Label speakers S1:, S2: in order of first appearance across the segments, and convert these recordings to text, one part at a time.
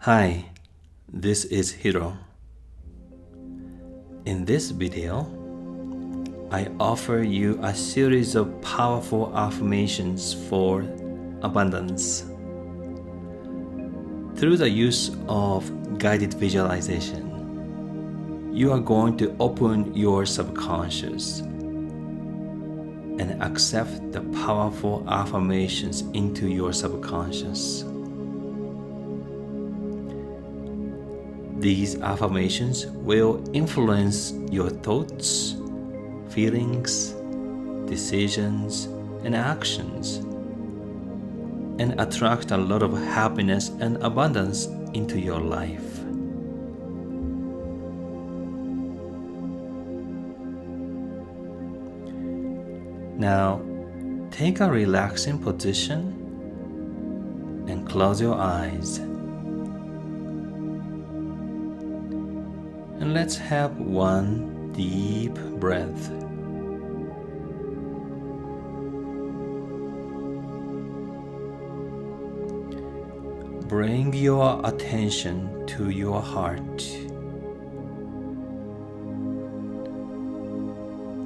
S1: Hi, this is Hiro. In this video, I offer you a series of powerful affirmations for abundance. Through the use of guided visualization, you are going to open your subconscious and accept the powerful affirmations into your subconscious. These affirmations will influence your thoughts, feelings, decisions, and actions, and attract a lot of happiness and abundance into your life. Now, take a relaxing position and close your eyes. And let's have one deep breath. Bring your attention to your heart.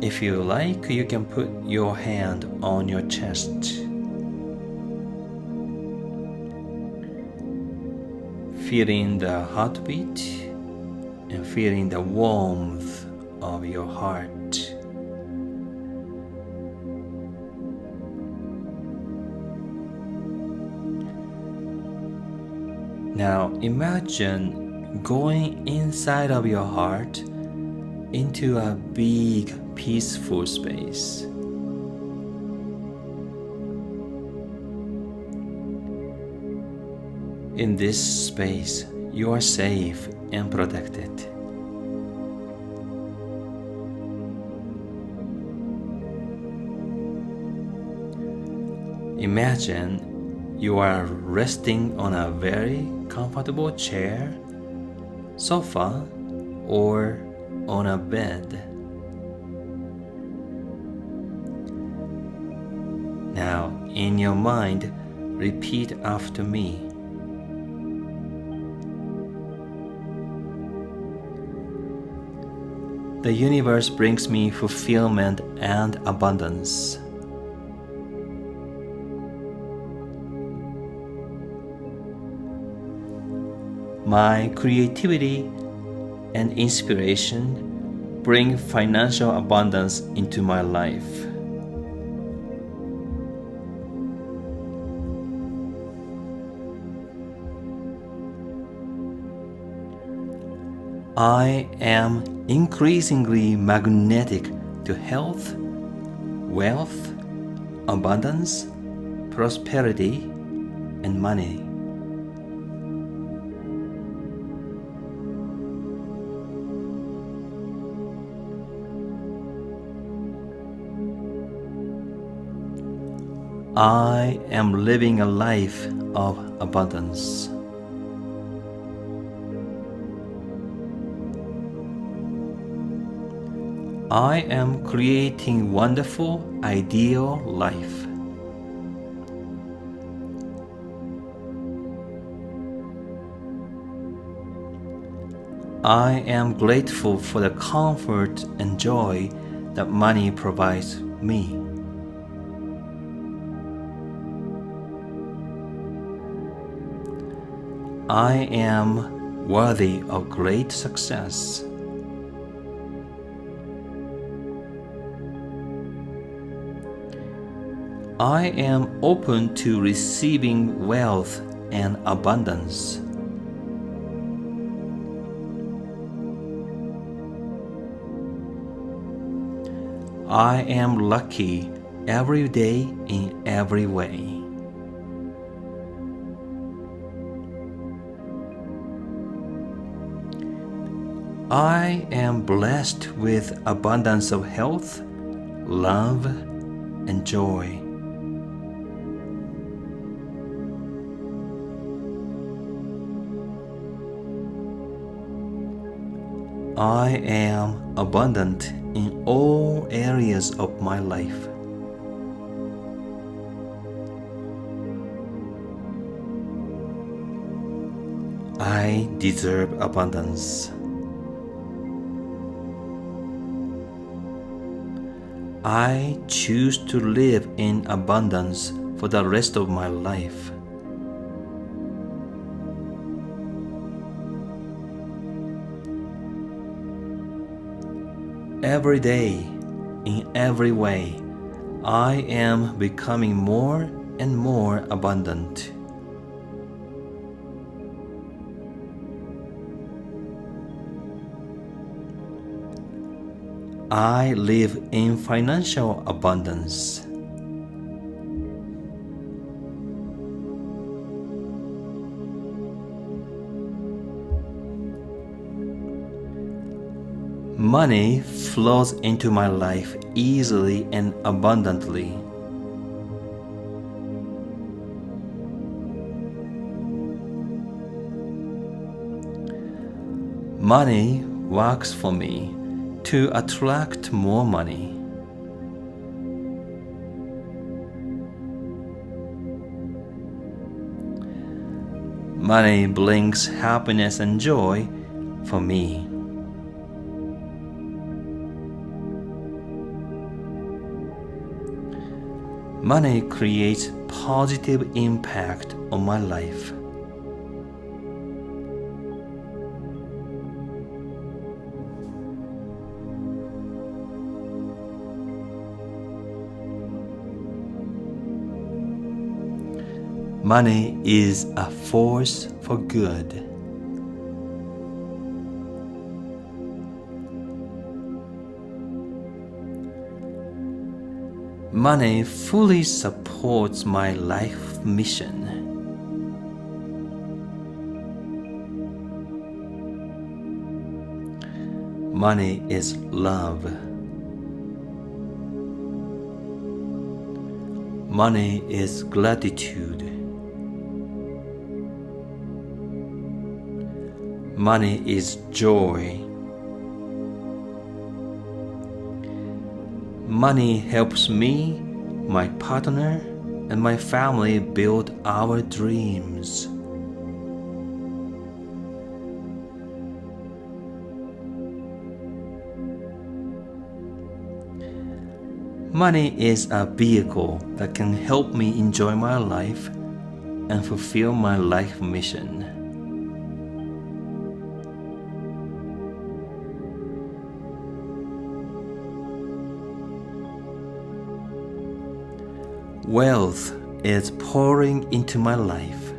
S1: If you like, you can put your hand on your chest. Feeling the heartbeat and feeling the warmth of your heart. Now imagine going inside of your heart into a big, peaceful space. In this space, you are safe and protected. Imagine you are resting on a very comfortable chair, sofa, or on a bed. Now, in your mind, repeat after me. The universe brings me fulfillment and abundance. My creativity and inspiration bring financial abundance into my life. I am increasingly magnetic to health, wealth, abundance, prosperity, and money. I am living a life of abundance. I am creating wonderful, ideal life. I am grateful for the comfort and joy that money provides me. I am worthy of great success. I am open to receiving wealth and abundance. I am lucky every day in every way. I am blessed with abundance of health, love, and joy. I am abundant in all areas of my life. I deserve abundance. I choose to live in abundance for the rest of my life. Every day, in every way, I am becoming more and more abundant. I live in financial abundance. Money flows into my life easily and abundantly. Money works for me to attract more money. Money brings happiness and joy for me. Money creates positive impact on my life. Money is a force for good. Money fully supports my life mission. Money is love. Money is gratitude. Money is joy. Money helps me, my partner, and my family build our dreams. Money is a vehicle that can help me enjoy my life and fulfill my life mission. Wealth is pouring into my life.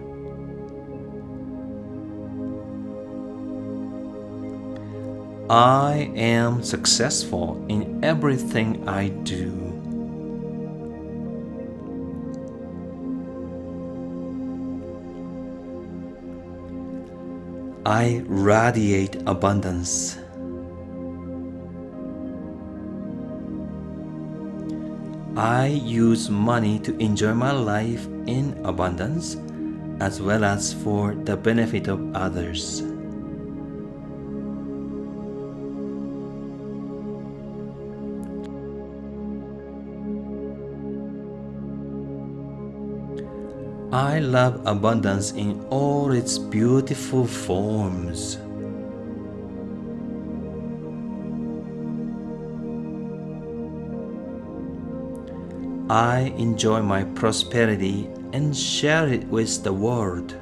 S1: I am successful in everything I do. I radiate abundance. I use money to enjoy my life in abundance as well as for the benefit of others. I love abundance in all its beautiful forms. I enjoy my prosperity and share it with the world.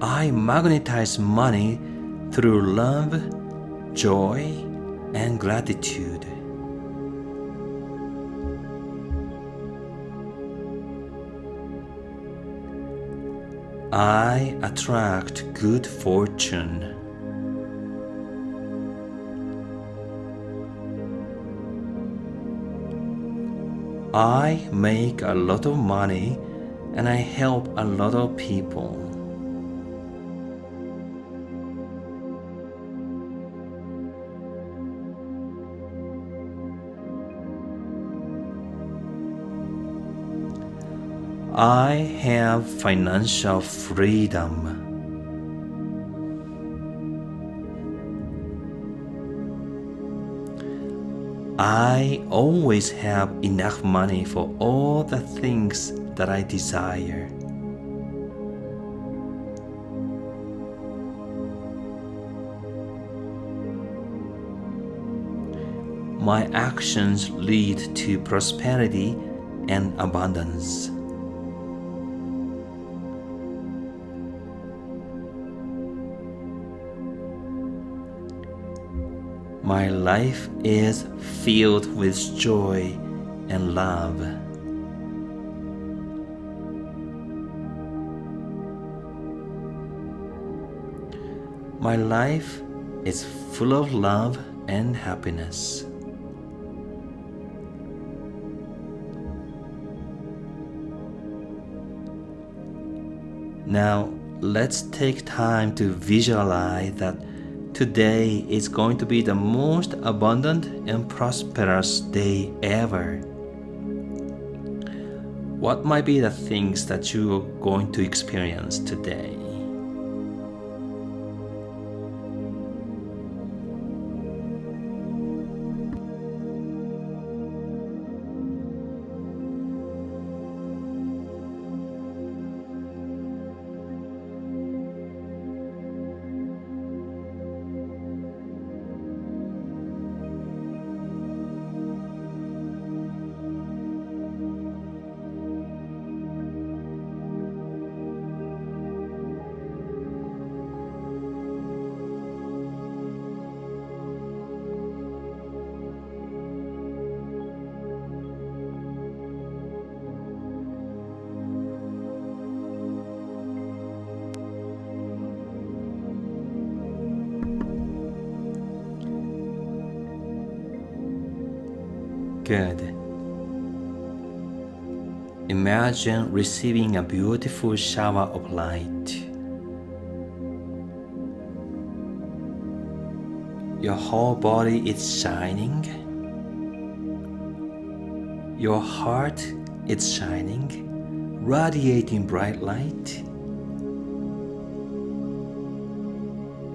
S1: I magnetize money through love, joy, and gratitude. I attract good fortune. I make a lot of money and I help a lot of people. I have financial freedom. I always have enough money for all the things that I desire. My actions lead to prosperity and abundance. My life is filled with joy and love. My life is full of love and happiness. Now, let's take time to visualize that today is going to be the most abundant and prosperous day ever. What might be the things that you are going to experience today? Good. Imagine receiving a beautiful shower of light. Your whole body is shining. Your heart is shining, radiating bright light.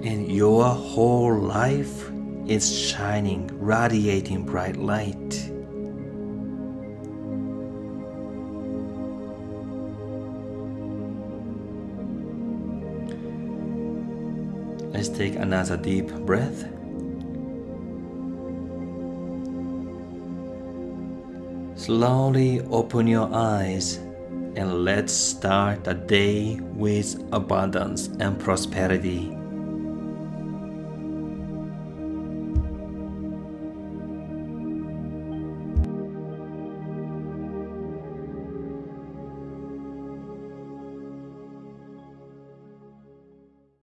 S1: And your whole life is shining, radiating bright light. Let's take another deep breath. Slowly open your eyes and let's start the day with abundance and prosperity.